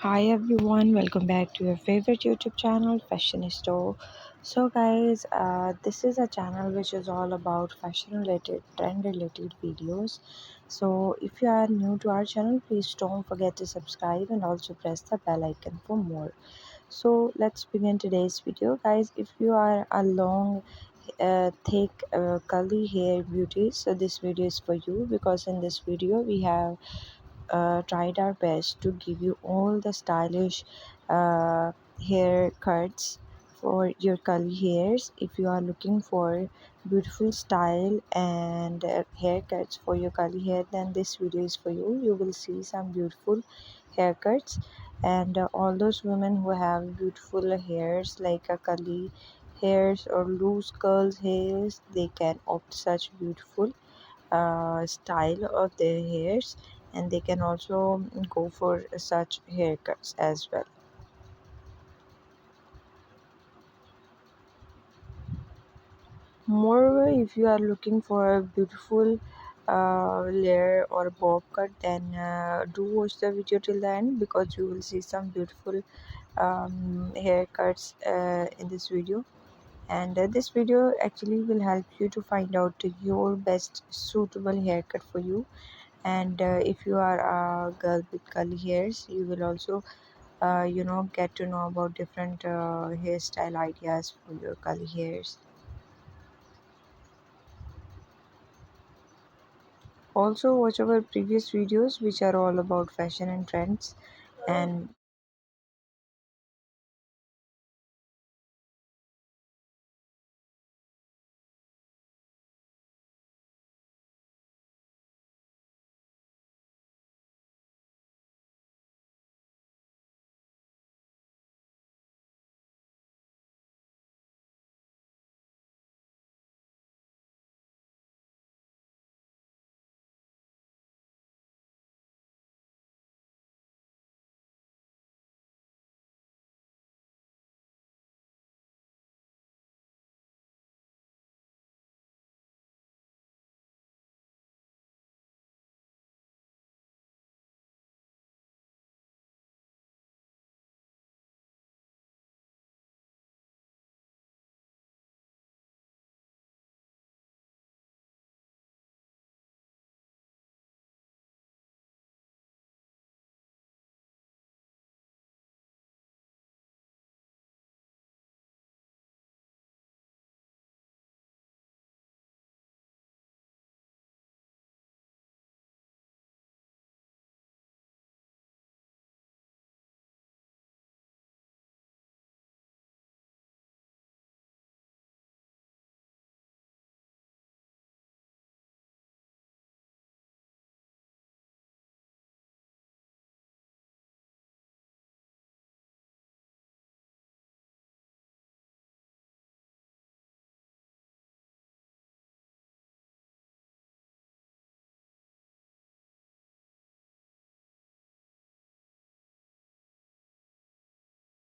Hi everyone, welcome back to your favorite YouTube channel, Fashion Store. So guys, this is a channel which is all about fashion related, trend related videos. So if you are new to our channel, please don't forget to subscribe and also press the bell icon for more. So let's begin today's video, guys. If you are a long thick curly hair beauty, so this video is for you, because in this video we have tried our best to give you all the stylish haircuts for your curly hairs. If you are looking for beautiful style and haircuts for your curly hair, then this video is for you. You will see some beautiful haircuts, and all those women who have beautiful hairs like a curly hairs or loose curls hairs, they can opt such beautiful style of their hairs, and they can also go for such haircuts as well. Moreover, if you are looking for a beautiful layer or bob cut, then do watch the video till the end, because you will see some beautiful haircuts in this video. And this video actually will help you to find out your best suitable haircut for you. And if you are a girl with curly hairs, you will also get to know about different hairstyle ideas for your curly hairs. Also watch our previous videos which are all about fashion and trends, and